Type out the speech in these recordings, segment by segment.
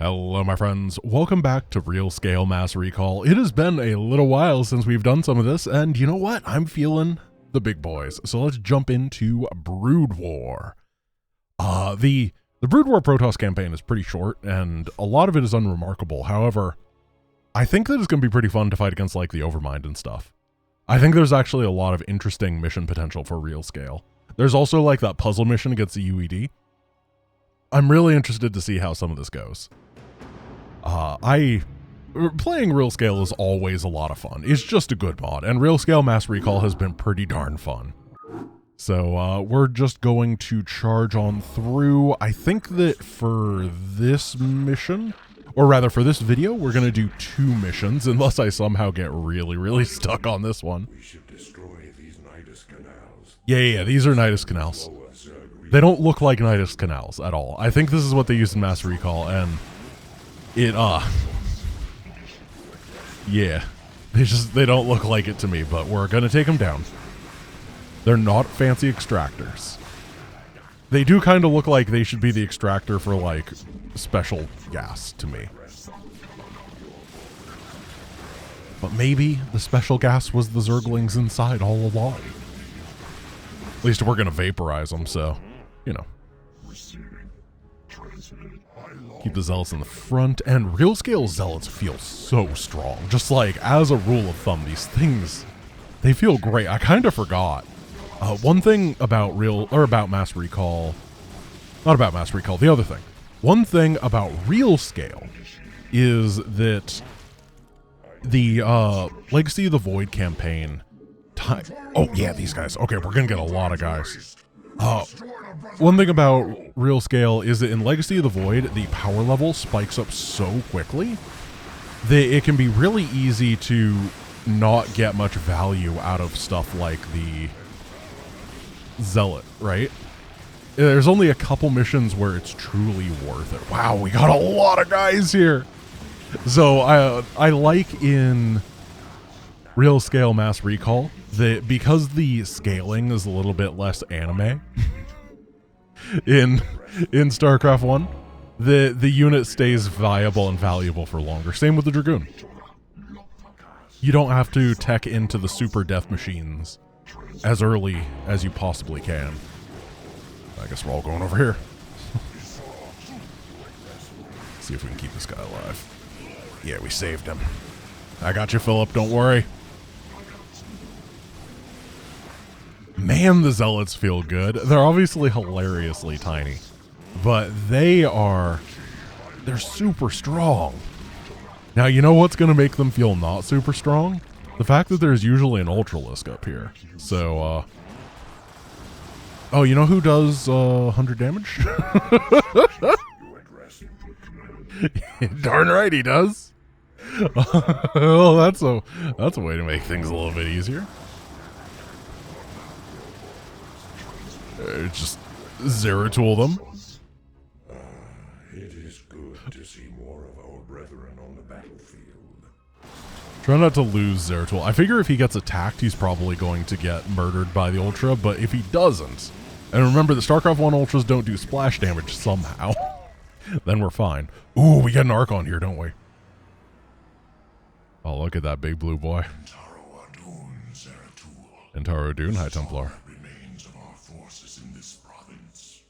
Hello my friends, welcome back to Real Scale Mass Recall. It has been a little while since we've done some of this, and you know what? I'm feeling the big boys. So let's jump into Brood War. The Brood War Protoss campaign is pretty short, and a lot of it is unremarkable. However, I think that it's going to be pretty fun to fight against like the Overmind and stuff. I think there's actually a lot of interesting mission potential for Real Scale. There's also like that puzzle mission against the UED. I'm really interested to see how some of this goes. Playing Real Scale is always a lot of fun. It's just a good mod, and Real Scale Mass Recall has been pretty darn fun. So we're just going to charge on through. I think that for this mission, or rather for this video, we're going to do 2 missions, unless I somehow get really stuck on this one. We should destroy these Nidus canals. Yeah, these are Nidus canals. They don't look like Nidus canals at all. I think this is what they use in Mass Recall, and yeah, they don't look like it to me, but we're gonna take them down. They're not fancy extractors. They do kind of look like they should be the extractor for like special gas to me. But maybe the special gas was the Zerglings inside all along. At least we're gonna vaporize them, so, you know. Keep the Zealots in the front, and Real Scale Zealots feel so strong. Just like, as a rule of thumb, these things, they feel great. I kind of forgot. One thing about Mass Recall, not about Mass Recall, the other thing. One thing about Real Scale is that the Legacy of the Void campaign, oh yeah, these guys. Okay, we're gonna get a lot of guys. One thing about Real Scale is that in Legacy of the Void, the power level spikes up so quickly that it can be really easy to not get much value out of stuff like the Zealot, right? There's only a couple missions where it's truly worth it. Wow, we got a lot of guys here. So I like in Real Scale Mass Recall that because the scaling is a little bit less anime in StarCraft 1, the unit stays viable and valuable for longer. Same with the Dragoon. You don't have to tech into the super death machines as early as you possibly can. I guess we're all going over here. See if we can keep this guy alive. Yeah, we saved him. I got you, Philip, don't worry. Man, the Zealots feel good. They're obviously hilariously tiny, but they're super strong. Now, you know what's going to make them feel not super strong? The fact that there's usually an Ultralisk up here. So, oh, you know who does 100 damage? Darn right he does. Well, that's a way to make things a little bit easier. Just Zeratul them. It is good to see more of our brethren on the battlefield. Try not to lose Zeratul. I figure if he gets attacked, he's probably going to get murdered by the Ultra, but if he doesn't, and remember that StarCraft 1 Ultras don't do splash damage somehow, then we're fine. Ooh, we get an Archon here, don't we? Oh, look at that big blue boy. Antaro Dune, High Templar. Remains of our forces in this province.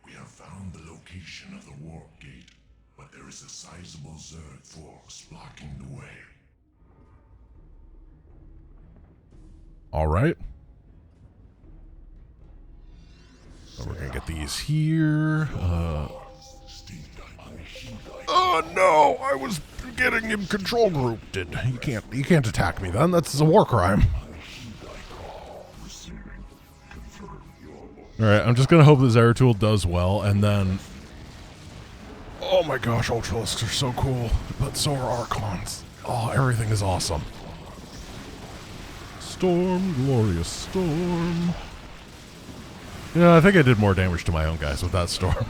We have found the location of the warp gate, but there is a sizable Zerg force blocking the way. All right. So we're gonna get these here. Oh no! I was getting him control grouped. You can't attack me then. That's a war crime. Alright, I'm just gonna hope that Zeratul does well, and then... Oh my gosh, Ultralisks are so cool, but so are Archons. Oh, everything is awesome. Storm, glorious storm. Yeah, I think I did more damage to my own guys with that storm.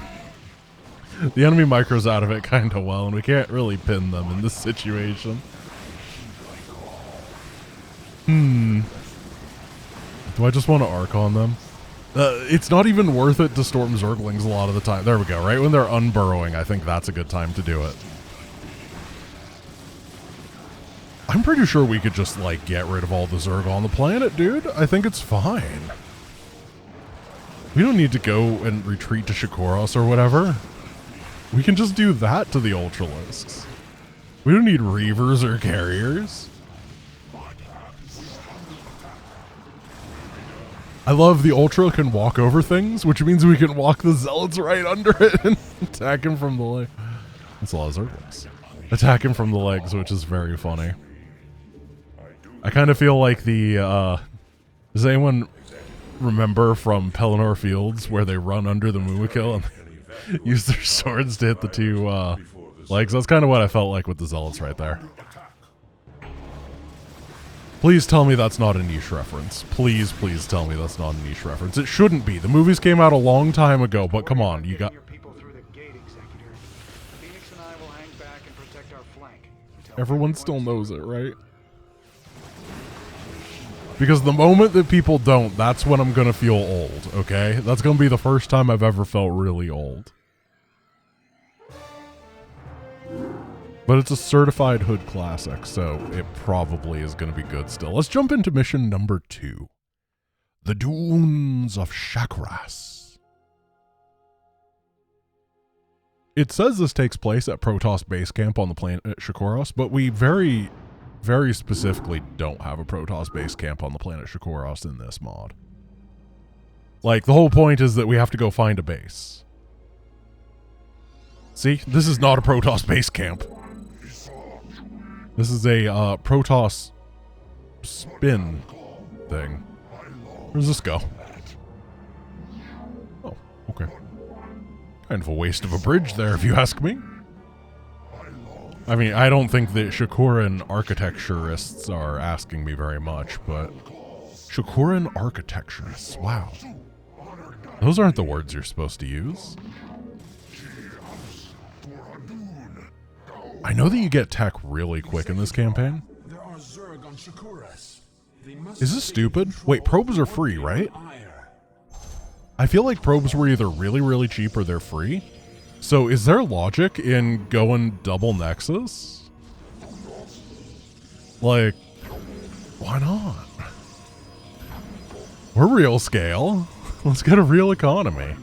The enemy micros out of it kinda well, and we can't really pin them in this situation. Do I just want to Archon them? It's not even worth it to storm Zerglings a lot of the time. There we go, right when they're unburrowing, I think that's a good time to do it. I'm pretty sure we could just, like, get rid of all the Zerg on the planet, dude. I think it's fine. We don't need to go and retreat to Shikoros or whatever. We can just do that to the Ultralisks. We don't need Reavers or Carriers. I love the Ultra can walk over things, which means we can walk the Zealots right under it and attack him from the leg. That's a lot of Zerglings. Attack him from the legs, which is very funny. I kind of feel like the, does anyone remember from Pelennor Fields where they run under the Mumakil and use their swords to hit the two, legs? That's kind of what I felt like with the Zealots right there. Please tell me that's not a niche reference. Please, please tell me that's not a niche reference. It shouldn't be. The movies came out a long time ago, but come on, you got... Everyone still knows it, right? Because the moment that people don't, that's when I'm going to feel old, okay? That's going to be the first time I've ever felt really old. But it's a certified Hood Classic, so it probably is going to be good still. Let's jump into mission number 2. The Dunes of Shakras. It says this takes place at Protoss base camp on the planet Shikoros, but we very specifically don't have a Protoss base camp on the planet Shikoros in this mod. Like, the whole point is that we have to go find a base. See? This is not a Protoss base camp. This is a Protoss spin thing. Where does this go? Oh, okay. Kind of a waste of a bridge there, if you ask me. I mean, I don't think that Shakuran architecturists are asking me very much, but... Shakuran architecturists, wow. Those aren't the words you're supposed to use. I know that you get tech really quick in this campaign. Is this stupid? Wait, probes are free, right? I feel like probes were either really, really cheap or they're free. So is there logic in going double Nexus? Like, why not? We're real scale. Let's get a real economy.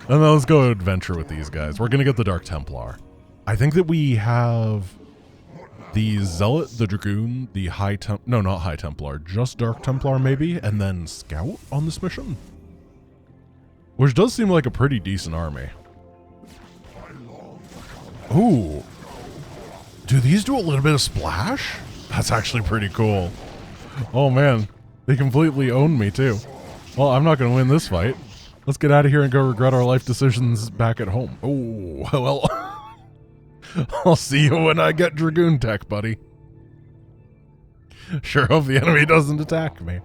And then let's go adventure with these guys. We're going to get the Dark Templar. I think that we have the Zealot, the Dragoon, the High Templar, no, not High Templar, just Dark Templar maybe, and then Scout on this mission. Which does seem like a pretty decent army. Ooh. Do these do a little bit of splash? That's actually pretty cool. Oh man, they completely own me too. Well, I'm not going to win this fight. Let's get out of here and go regret our life decisions back at home. Oh, well... I'll see you when I get Dragoon tech, buddy. Sure hope the enemy doesn't attack me.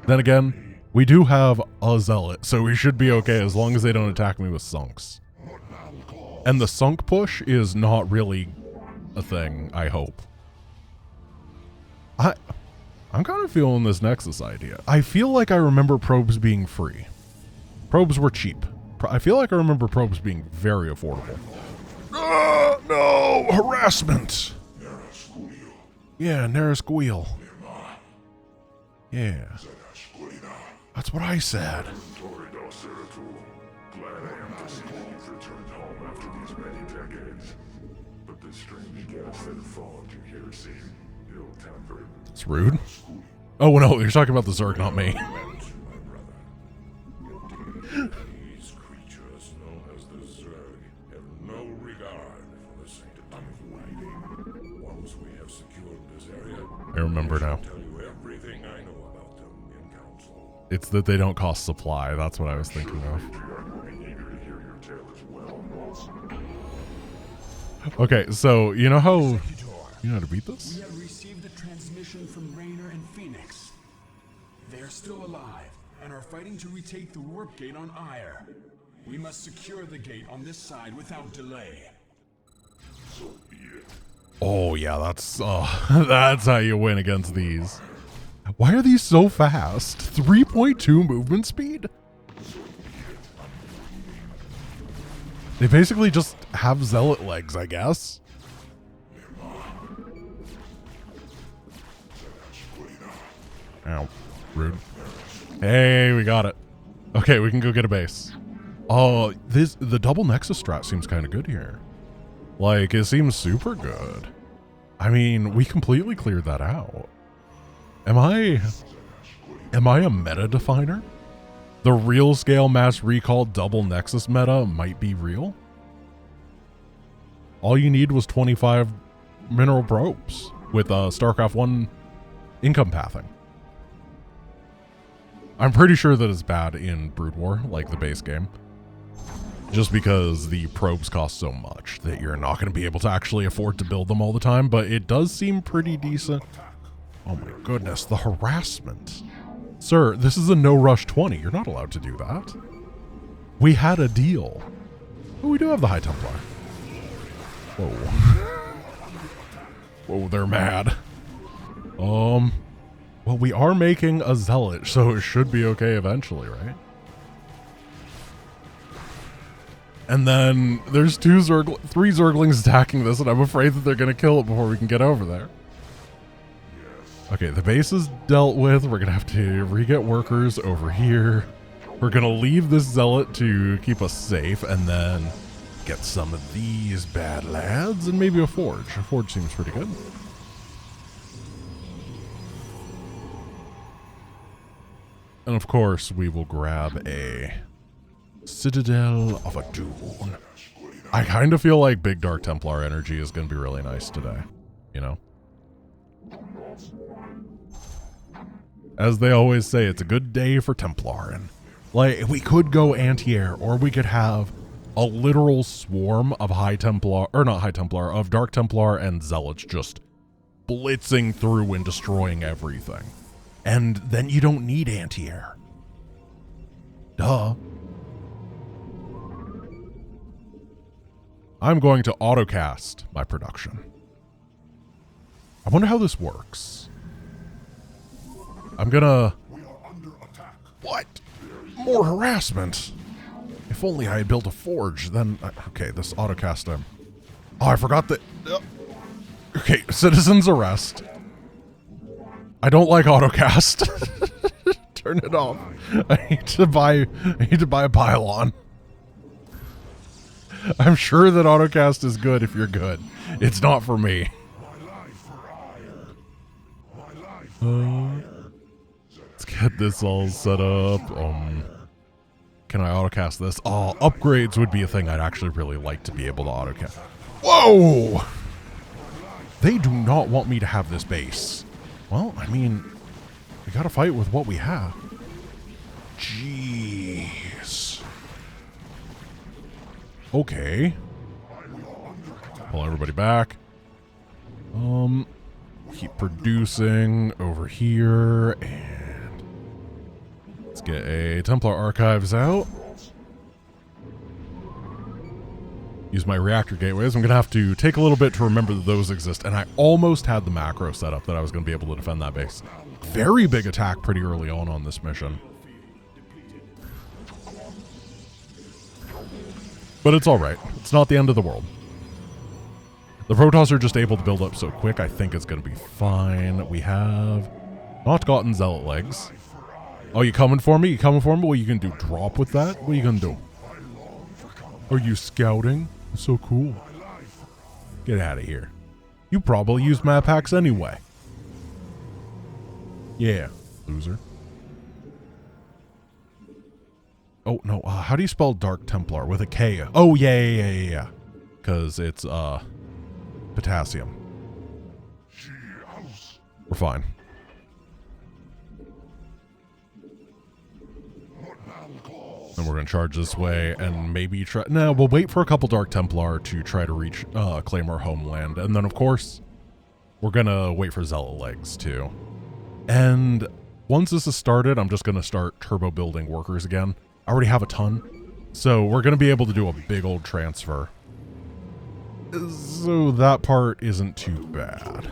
Then again, we do have a Zealot, so we should be okay as long as they don't attack me with Sunks. And the Sunk push is not really a thing, I hope. I'm kind of feeling this Nexus idea. I feel like I remember probes being free. Probes were cheap. I feel like I remember probes being very affordable. No! Harassment! Yeah, Narasqueal. Yeah. That's what I said. It's rude. Oh no, you're talking about the Zerg, not me. These creatures known as the Zerg have no regard for the sanctity of lighting. Once we have secured this area, I remember now. tell you everything I know about them in council. It's that they don't cost supply. That's what I was thinking of. Okay, so you know how how to beat this? We have received a transmission from Raynor and Phoenix. They are still alive and are fighting to retake the warp gate on Ire. We must secure the gate on this side without delay. Oh yeah, that's that's how you win against these. Why are these so fast? 3.2 movement speed? They basically just have zealot legs, I guess. Ow. Rude. Hey, we got it. Okay, we can go get a base. Oh, the double Nexus strat seems kind of good here. Like, it seems super good. I mean, we completely cleared that out. Am I a meta definer? The real scale mass recall double Nexus meta might be real. All you need was 25 mineral probes with StarCraft 1 income pathing. I'm pretty sure that it's bad in Brood War, like the base game. Just because the probes cost so much that you're not going to be able to actually afford to build them all the time, but it does seem pretty decent. Oh my goodness, the harassment. Sir, this is a no rush 20. You're not allowed to do that. We had a deal. Oh, we do have the High Templar. Whoa. Whoa, they're mad. Well, we are making a zealot, so it should be okay eventually, right? And then there's three Zerglings attacking this, and I'm afraid that they're going to kill it before we can get over there. Okay, the base is dealt with. We're going to have to re-get workers over here. We're going to leave this zealot to keep us safe, and then get some of these bad lads, and maybe a forge. A forge seems pretty good. And of course, we will grab a Citadel of Adun. I kind of feel like Big Dark Templar energy is going to be really nice today, you know? As they always say, it's a good day for Templar. And like, we could go anti-air, or we could have a literal swarm of High Templar, or not High Templar, of Dark Templar and Zealots just blitzing through and destroying everything. And then you don't need anti-air. Duh. I'm going to autocast my production. I wonder how this works. I'm gonna... We are under attack. What? More harassment. If only I had built a forge, then... Okay, this autocast... Oh, I forgot that... Okay, citizens arrest. I don't like autocast. Turn it off. I need to buy a pylon. I'm sure that autocast is good if you're good. It's not for me. Let's get this all set up. Can I autocast this? Oh, upgrades would be a thing I'd actually really like to be able to autocast. Whoa! They do not want me to have this base. Well, I mean, we gotta fight with what we have. Jeez. Okay. Pull everybody back. Keep producing over here, and let's get a Templar Archives out. Use my reactor gateways. I'm gonna have to take a little bit to remember that those exist, and I almost had the macro set up that I was gonna be able to defend that base. Very big attack pretty early on this mission. But it's alright. It's not the end of the world. The Protoss are just able to build up so quick, I think it's going to be fine. We have not gotten Zealot legs. Oh, you coming for me? You coming for me? What are you going to do? Drop with that? What are you going to do? Are you scouting? So cool. Get out of here. You probably use map hacks anyway. Yeah, loser. Oh, no. How do you spell Dark Templar? With a K. Oh, yeah. Because it's, potassium. We're fine. And we're going to charge this way and maybe try... No, we'll wait for a couple Dark Templar to try to reach, claim our homeland. And then, of course, we're going to wait for Zealot legs, too. And once this is started, I'm just going to start turbo building workers again. I already have a ton. So we're going to be able to do a big old transfer. So that part isn't too bad.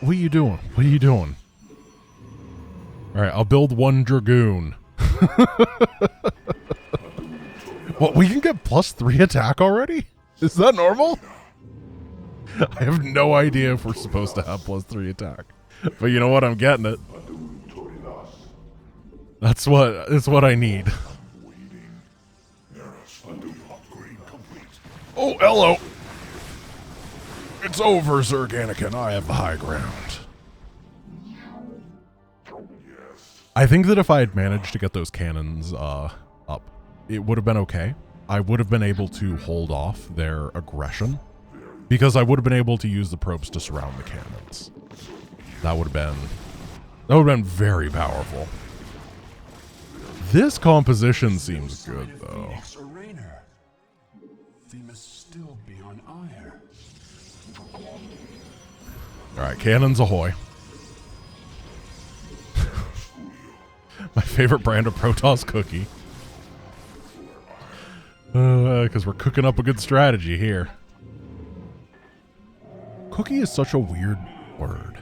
What are you doing? What are you doing? Alright, I'll build one Dragoon. What, we can get +3 attack already? Is that normal? I have no idea if we're supposed to have +3 attack. But you know what? I'm getting it. It's what I need. Oh, hello. It's over, Zerg Anakin. I have the high ground. I think that if I had managed to get those cannons up, it would have been okay. I would have been able to hold off their aggression because I would have been able to use the probes to surround the cannons. That would have been very powerful. This composition seems good though. Phoenix or Raynor, they must still be on Ire. All right, cannons ahoy. My favorite brand of Protoss cookie. Because we're cooking up a good strategy here. Cookie is such a weird word.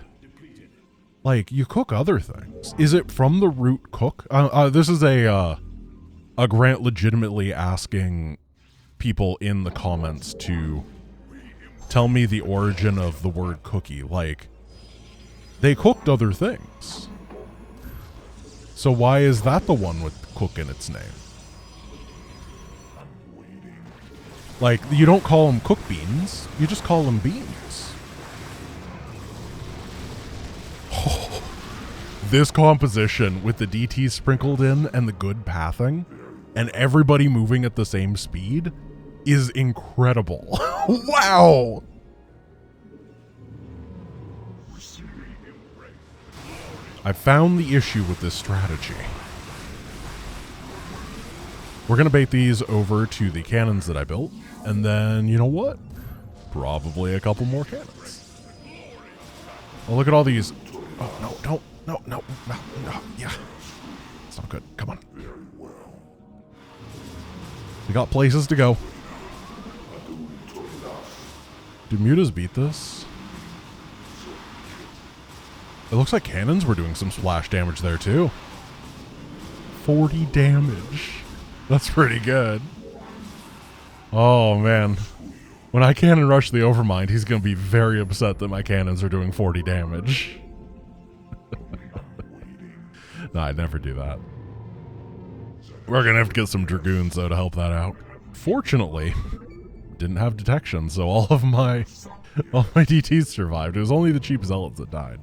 Like, you cook other things. Is it from the root cook? This is a Grant legitimately asking people in the comments to tell me the origin of the word cookie. Like, they cooked other things. So why is that the one with cook in its name? Like, you don't call them cook beans, you just call them beans. Oh, this composition with the DT sprinkled in and the good pathing and everybody moving at the same speed is incredible. Wow! I found the issue with this strategy. We're going to bait these over to the cannons that I built, and then, you know what? Probably a couple more cannons. Oh, look at all these. Oh, no, don't. No, yeah. It's not good. Come on. We got places to go. Do mutas beat this? It looks like cannons were doing some splash damage there, too. 40 damage. That's pretty good. Oh, man. When I cannon rush the Overmind, he's going to be very upset that my cannons are doing 40 damage. No, I'd never do that. We're going to have to get some Dragoons, though, to help that out. Fortunately, didn't have detection, so all my DTs survived. It was only the cheap Zealots that died.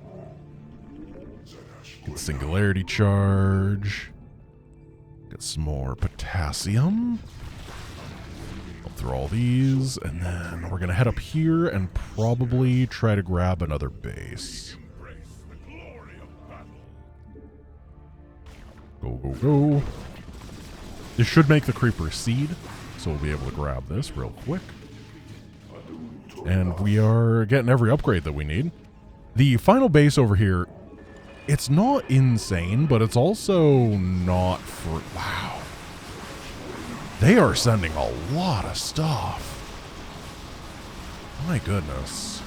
Get Singularity Charge. Get some more potassium. Go through all these, and then we're going to head up here and probably try to grab another base. Go. This should make the creeper seed, so we'll be able to grab this real quick. And we are getting every upgrade that we need. The final base over here, it's not insane, but it's also not for... Wow. They are sending a lot of stuff. My goodness.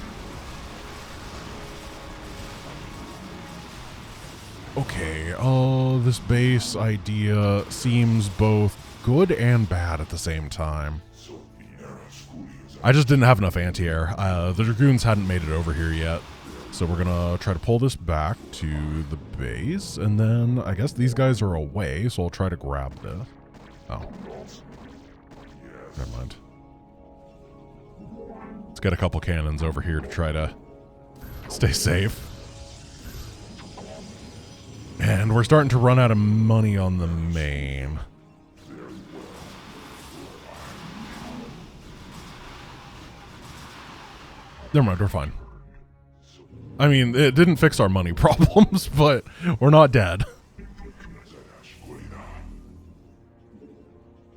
Okay, this base idea seems both good and bad at the same time. I just didn't have enough anti-air. The Dragoons hadn't made it over here yet. So we're going to try to pull this back to the base, and then I guess these guys are away, so I'll try to grab this. Oh. Never mind. Let's get a couple cannons over here to try to stay safe. And we're starting to run out of money on the main. Never mind, we're fine. I mean, it didn't fix our money problems, but we're not dead.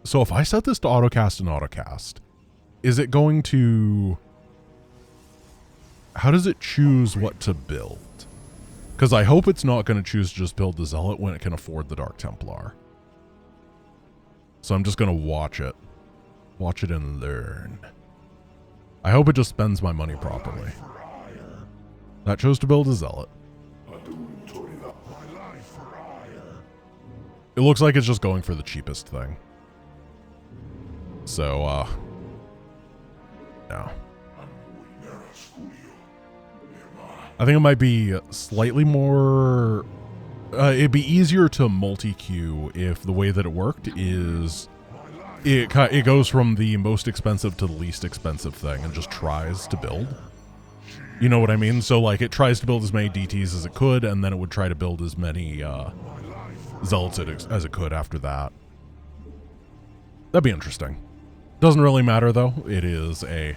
So if I set this to autocast and autocast, is it going to... How does it choose what to build? Because I hope it's not going to choose just build the Zealot when it can afford the Dark Templar. So I'm just going to watch it. Watch it and learn. I hope it just spends my money properly. That chose to build a Zealot. It looks like it's just going for the cheapest thing. So, no. I think it might be slightly more... it'd be easier to multi-queue if the way that it worked is... It goes from the most expensive to the least expensive thing and just tries to build. You know what I mean? So, like, it tries to build as many DTs as it could, and then it would try to build as many Zealots as it could after that. That'd be interesting. Doesn't really matter, though. It is a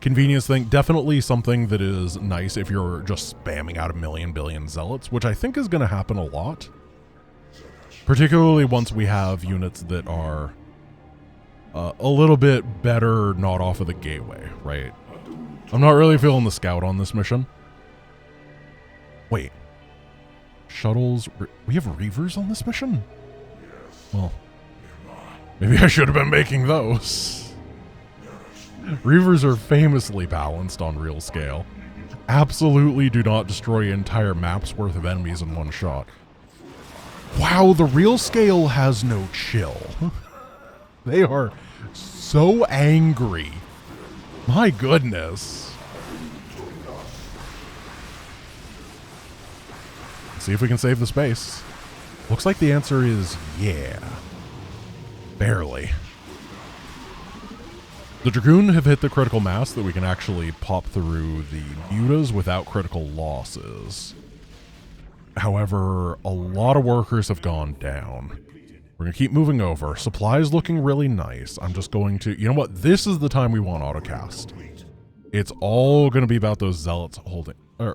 convenience thing. Definitely something that is nice if you're just spamming out a million billion Zealots, which I think is going to happen a lot. Particularly once we have units that are a little bit better not off of the gateway, right? I'm not really feeling the scout on this mission. Wait. Shuttles... We have Reavers on this mission? Well, maybe I should have been making those. Reavers are famously balanced on real scale. Absolutely do not destroy entire maps worth of enemies in one shot. Wow, the real scale has no chill. They are so angry. My goodness. Let's see if we can save the space. Looks like the answer is yeah. Barely. The Dragoon have hit the critical mass that we can actually pop through the mutas without critical losses. However, a lot of workers have gone down. We're going to keep moving over. Supplies looking really nice. I'm just going to... You know what? This is the time we want autocast. It's all going to be about those Zealots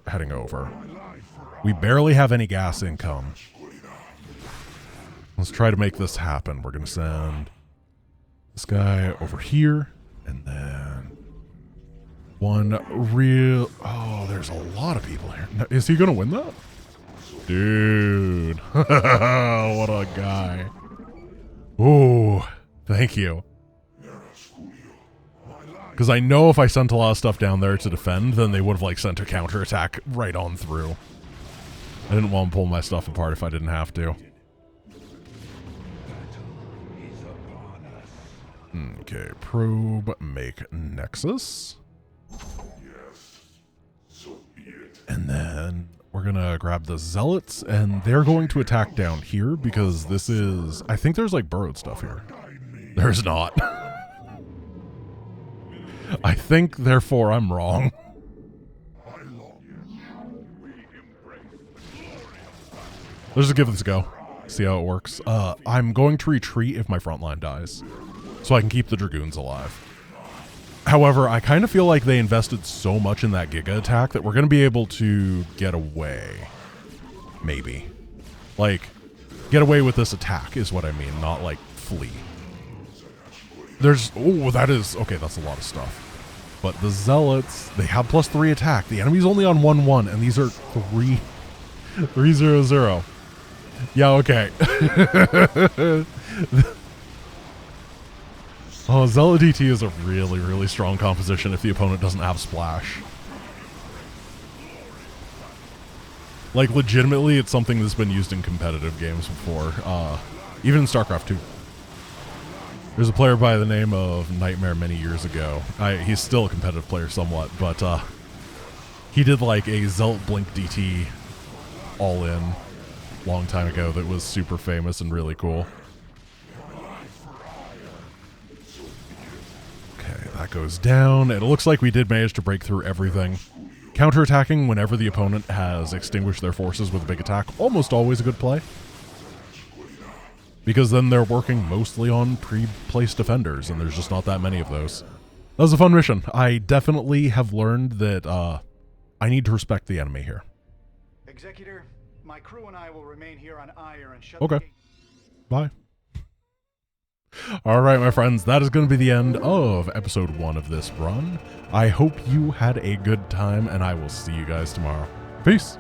heading over. We barely have any gas income. Let's try to make this happen. We're going to send this guy over here. And then one real... Oh, there's a lot of people here. Now, is he going to win that? Dude. What a guy. Ooh, thank you. Because I know if I sent a lot of stuff down there to defend, then they would have like sent a counterattack right on through. I didn't want to pull my stuff apart if I didn't have to. Okay, probe, make Nexus. And then we're going to grab the Zealots, and they're going to attack down here because this is... I think there's like burrowed stuff here. There's not. I think, therefore, I'm wrong. Let's just give this a go. See how it works. I'm going to retreat if my front line dies, so I can keep the Dragoons alive. However, I kind of feel like they invested so much in that Giga attack that we're going to be able to get away. Maybe. Like, get away with this attack is what I mean, not like flee. There's... Oh, that is... Okay, that's a lot of stuff. But the Zealots, they have +3 attack. The enemy's only on 1-1, and these are 3-0-0. Yeah, okay. Oh, Zealot DT is a really, really strong composition if the opponent doesn't have Splash. Like, legitimately, it's something that's been used in competitive games before. Even in StarCraft 2. There's a player by the name of Nightmare many years ago. He's still a competitive player somewhat, but he did like a Zealot Blink DT all-in long time ago that was super famous and really cool. Okay, that goes down. It looks like we did manage to break through everything. Counterattacking whenever the opponent has extinguished their forces with a big attack, almost always a good play. Because then they're working mostly on pre-placed defenders, and there's just not that many of those. That was a fun mission. I definitely have learned that I need to respect the enemy here. Executor, my crew and I will remain here on Ire and shut Okay. Bye. Alright, my friends, that is going to be the end of episode 1 of this run. I hope you had a good time, and I will see you guys tomorrow. Peace!